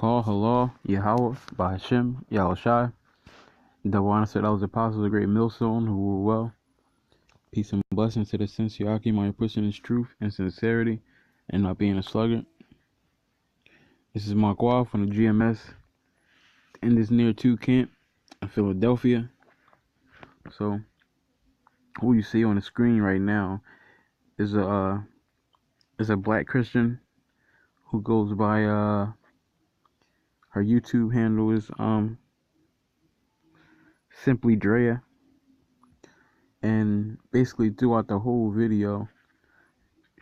Call Halal, Yahweh, Bahashim, Yahushai. The one said I was apostles, a great millstone who rule well. Peace and blessings to the sincere my pushing his truth and sincerity and not being a sluggard. This is Mark Wall from the GMS in this near 2 camp in Philadelphia. So, who you see on the screen right now is a black Christian who goes by her YouTube handle is Simply Drea, and basically throughout the whole video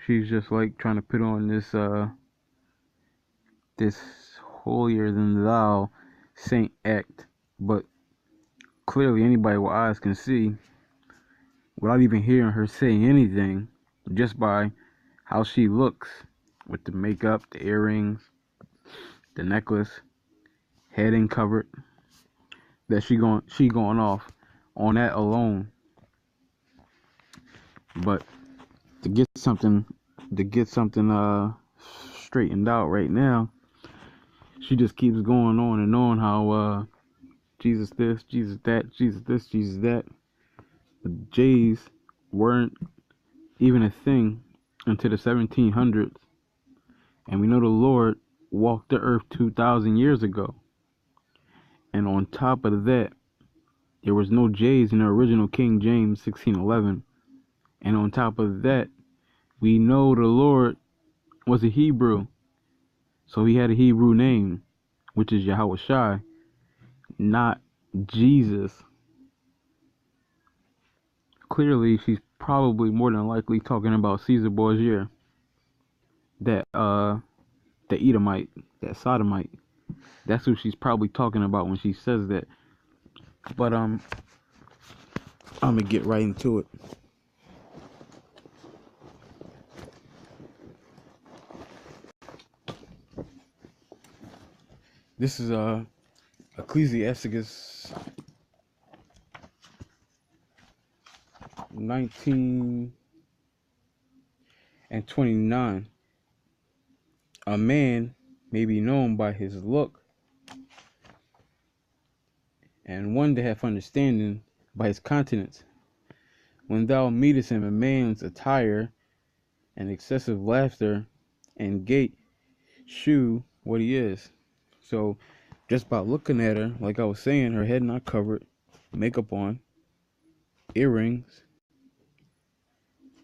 she's just like trying to put on this holier than thou saint act, but clearly anybody with eyes can see, without even hearing her say anything, just by how she looks with the makeup, the earrings, the necklace, head uncovered, that she going off on that alone. But to get something straightened out right now, she just keeps going on and on how Jesus this, Jesus that, Jesus this, Jesus that. The J's weren't even a thing until the 1700s, and we know the Lord walked the earth 2,000 years ago. And on top of that, there was no J's in the original King James 1611. And on top of that, we know the Lord was a Hebrew, so he had a Hebrew name, which is Yahushai, not Jesus. Clearly, she's probably more than likely talking about Caesar Borgia, that the Edomite, that Sodomite. That's who she's probably talking about when she says that. But I'm gonna get right into it. This is Ecclesiasticus 19:29. A man may be known by his look, and one that hath understanding by his countenance. When thou meetest him, a man's attire and excessive laughter and gait shew what he is. So just by looking at her, like I was saying, her head not covered, makeup on, earrings,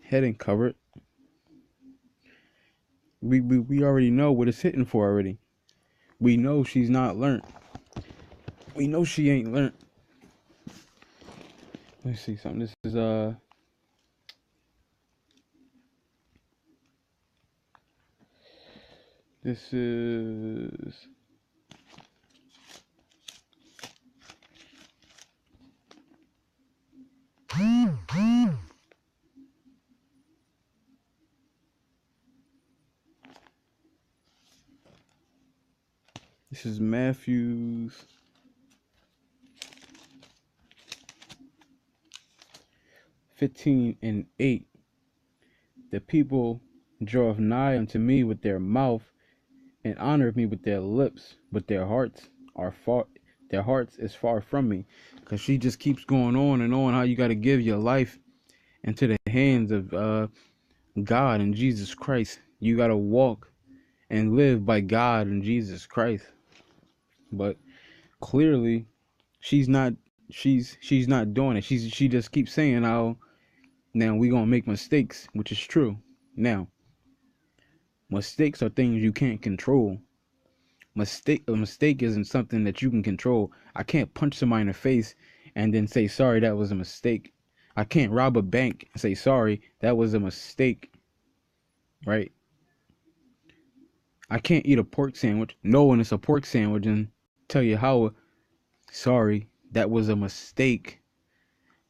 head uncovered, we already know what it's hitting for already. We know she's not learned. We know she ain't learned. Let's see something. This is Matthew's 15:8. The people draweth nigh unto me with their mouth, and honor me with their lips, but their hearts is far from me. Because she just keeps going on and on how you got to give your life into the hands of God and Jesus Christ. You got to walk and live by God and Jesus Christ. But clearly she's not doing it. She just keeps saying how now we gonna make mistakes, which is true. Now, mistakes are things you can't control. A mistake isn't something that you can control. I can't punch somebody in the face and then say sorry, that was a mistake. I can't rob a bank and say sorry, that was a mistake. Right? I can't eat a pork sandwich, knowing it's a pork sandwich, and tell you how sorry, that was a mistake.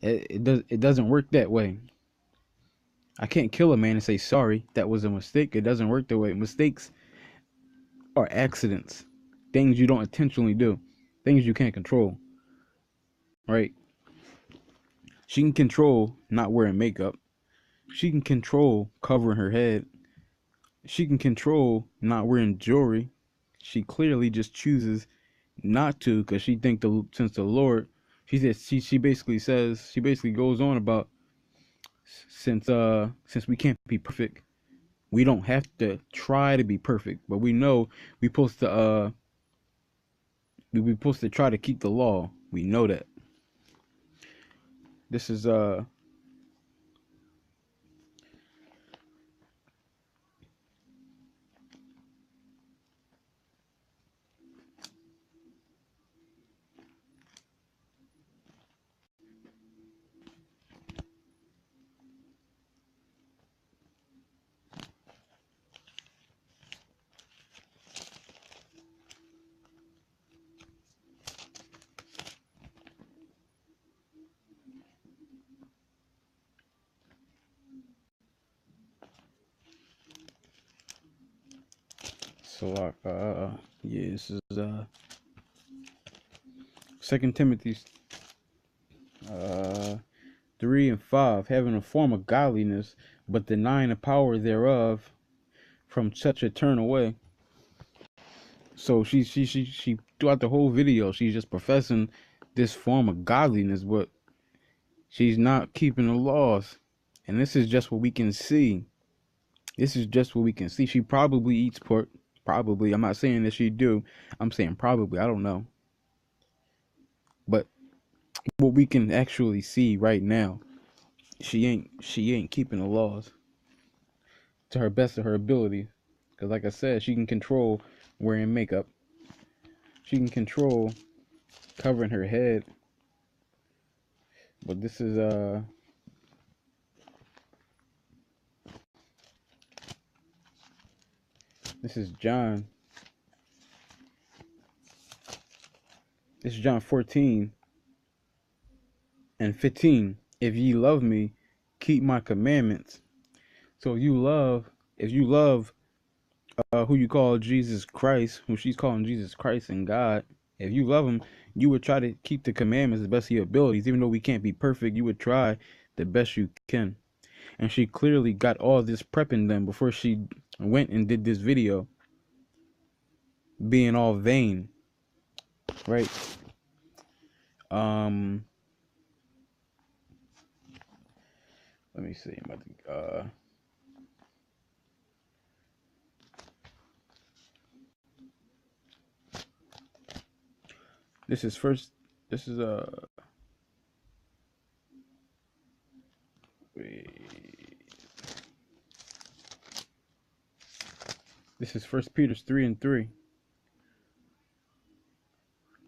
It doesn't work that way. I can't kill a man and say sorry, that was a mistake. It doesn't work that way. Mistakes are accidents, things you don't intentionally do, things you can't control. Right? She can control not wearing makeup. She can control covering her head. She can control not wearing jewelry. she clearly just chooses not to because she think since the Lord, she basically says, she basically goes on about, since we can't be perfect, we don't have to try to be perfect, but we know we supposed to we supposed to try to keep the law. We know that. This is so yeah, this is Second Timothy uh 3:5, having a form of godliness, but denying the power thereof, from such a turn away. So she throughout the whole video, she's just professing this form of godliness, but she's not keeping the laws. And this is just what we can see. This is just what we can see. She probably eats pork. Probably. I'm not saying that she do. I'm saying probably. I don't know. But what we can actually see right now, she ain't keeping the laws to her best of her ability. Because like I said, she can control wearing makeup. She can control covering her head. But this is John. This is John 14:15. If ye love me, keep my commandments. So if you love who you call Jesus Christ, who she's calling Jesus Christ and God, if you love him, you would try to keep the commandments the best of your abilities. Even though we can't be perfect, you would try the best you can. And she clearly got all this prepping done before she went and did this video, being all vain, right? Um, let me see. This is first. This is wait. This is First Peter 3:3.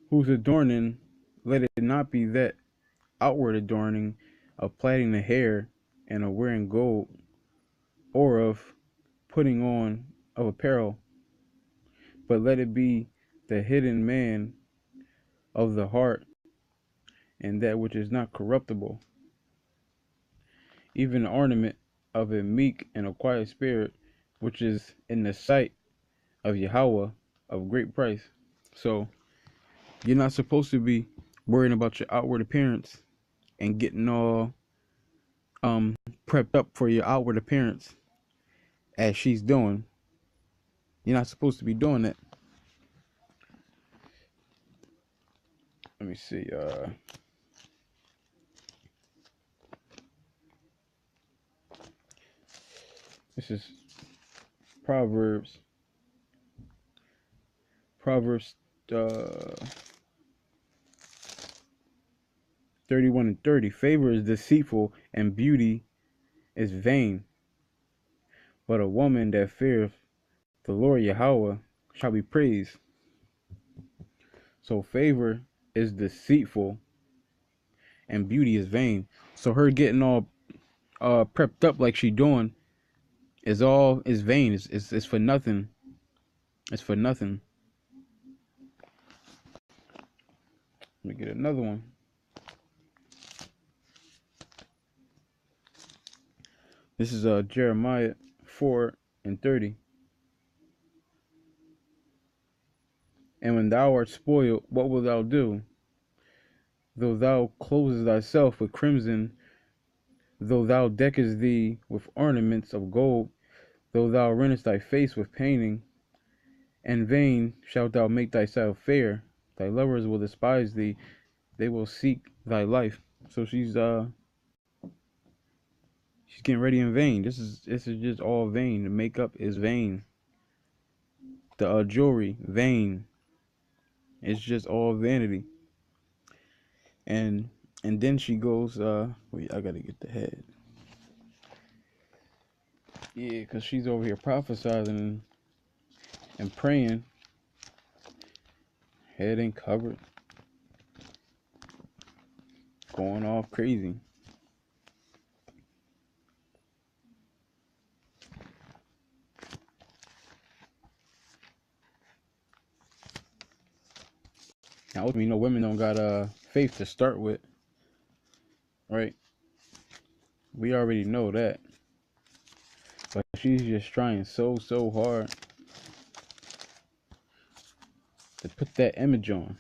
Whose adorning, let it not be that outward adorning of plaiting the hair and of wearing gold, or of putting on of apparel, but let it be the hidden man of the heart, and that which is not corruptible, even the ornament of a meek and a quiet spirit, which is in the sight of Yahweh of great price. So you're not supposed to be worrying about your outward appearance and getting all prepped up for your outward appearance as she's doing. You're not supposed to be doing that. Let me see. This is Proverbs. Proverbs 31:30. Favor is deceitful and beauty is vain, but a woman that feareth the Lord Yahweh shall be praised. So favor is deceitful and beauty is vain. So her getting all prepped up like she doing is vain. It's for nothing. It's for nothing. Let me get another one. This is Jeremiah 4:30. And when thou art spoiled, what wilt thou do? Though thou closest thyself with crimson, though thou deckest thee with ornaments of gold, though thou rentest thy face with painting, In vain shalt thou make thyself fair. Thy lovers will despise thee. They will seek thy life. So she's getting ready in vain. This is just all vain. The makeup is vain. The jewelry vain. It's just all vanity. And and then she goes. Wait, I gotta get the head. Yeah, cause she's over here prophesying and praying. Head ain't covered. Going off crazy. Now, we know women don't got faith to start with, right? We already know that. But she's just trying so hard to put that image on.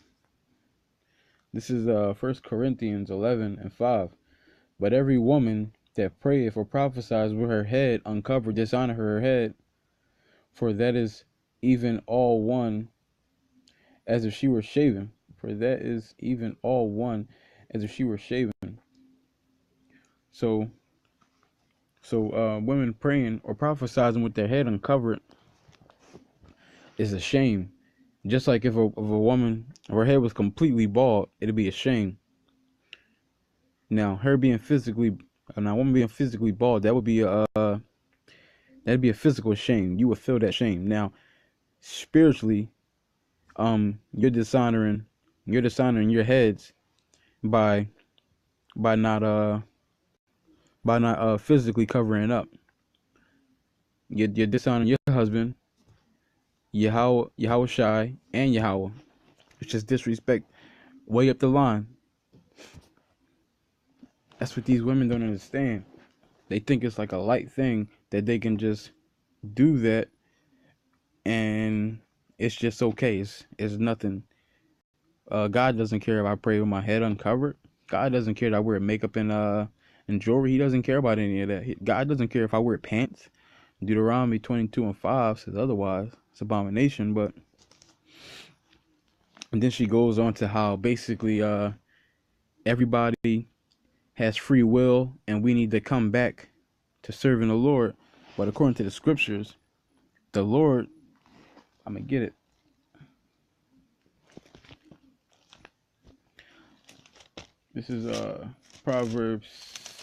This is 1 Corinthians 11:5. But every woman that prayeth or prophesies with her head uncovered dishonor her head, for that is even all one as if she were shaven. For that is even all one as if she were shaven. So women praying or prophesying with their head uncovered is a shame. Just like if a woman, her head was completely bald, it'd be a shame. Now, her being physically, now woman being physically bald, that'd be a physical shame. You would feel that shame. Now, spiritually, you're dishonoring your heads by not physically covering up. You're dishonoring your husband, Yahweh Shai, and Yahweh. It's just disrespect way up the line. That's what these women don't understand. They think it's like a light thing that they can just do that and it's just okay. It's nothing. God doesn't care if I pray with my head uncovered. God doesn't care that I wear makeup and jewelry. He doesn't care about any of that. God doesn't care if I wear pants. Deuteronomy 22:5 says otherwise. It's abomination. But and then she goes on to how basically everybody has free will and we need to come back to serving the Lord. But according to the scriptures, the Lord, I'm gonna get it. This is Proverbs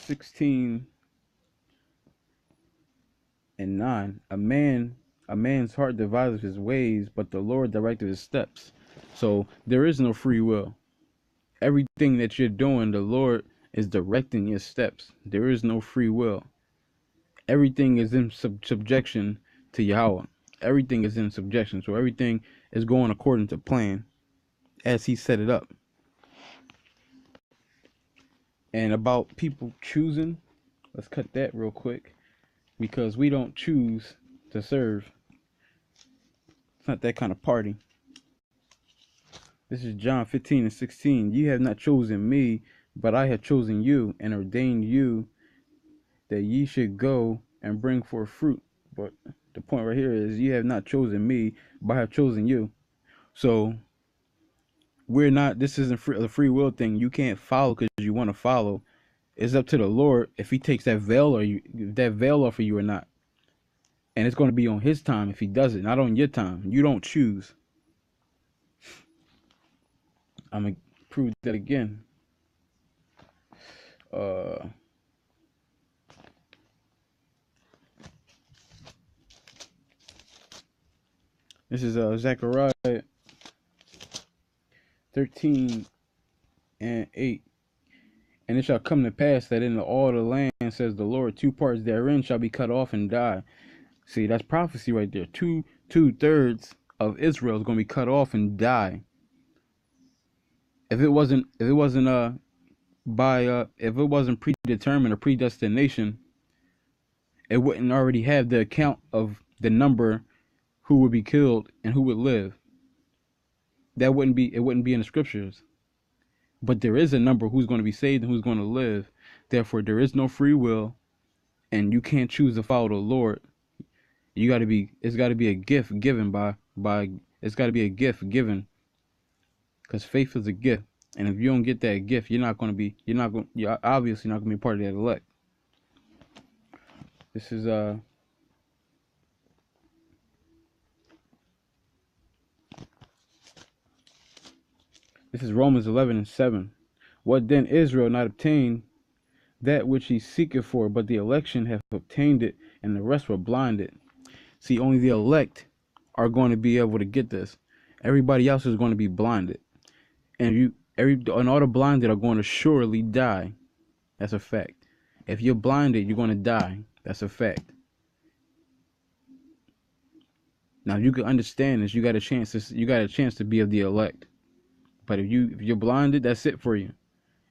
16:9. A man's heart deviseth his ways, but the Lord directed his steps. So there is no free will. Everything that you're doing, the Lord is directing your steps. There is no free will. Everything is in subjection to Yahweh. Everything is in subjection. So everything is going according to plan as he set it up. And about people choosing, let's cut that real quick because we don't choose to serve. It's not that kind of party. This is John 15:16. You have not chosen me, but I have chosen you and ordained you that ye should go and bring forth fruit. But the point right here is you have not chosen me, but I have chosen you. So we're not, this isn't a free will thing. You can't follow because you want to follow. It's up to the Lord if he takes that veil off of you or not. And it's going to be on his time if he does it, not on your time. You don't choose. I'm going to prove that again. This is Zechariah 13:8. And it shall come to pass that in all the land, says the Lord, 2 parts therein shall be cut off and die. See, that's prophecy right there. Two-thirds of Israel is going to be cut off and die. If it wasn't predetermined or predestination, it wouldn't already have the account of the number who would be killed and who would live. It wouldn't be in the scriptures. But there is a number who's going to be saved and who's going to live. Therefore, there is no free will, and you can't choose to follow the Lord. It's got to be a gift given by by it's got to be a gift given, because faith is a gift. And if you don't get that gift, you're obviously not going to be part of that elect. This is Romans 11:7. What then Israel not obtained that which he seeketh for, but the election have obtained it, and the rest were blinded. See, only the elect are going to be able to get this. Everybody else is going to be blinded, and all the blinded are going to surely die. That's a fact. If you're blinded, you're going to die. That's a fact. Now you can understand this. You got a chance to be of the elect. But if you're blinded, that's it for you.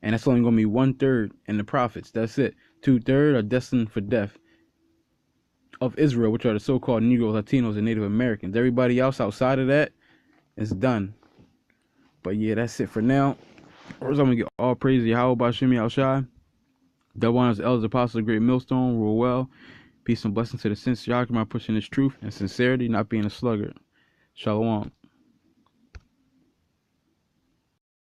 And that's only going to be 1/3 in the prophets. That's it. 2/3 are destined for death of Israel, which are the so-called Negroes, Latinos, and Native Americans. Everybody else outside of that is done. But yeah, that's it for now. First, I'm going to get all praise to Yahweh Bashim Yahushai. Double honors to elders, apostles, the great millstone, rule well. Peace and blessings to the sincere Yakim, pushing this truth and sincerity, not being a sluggard. Shalom.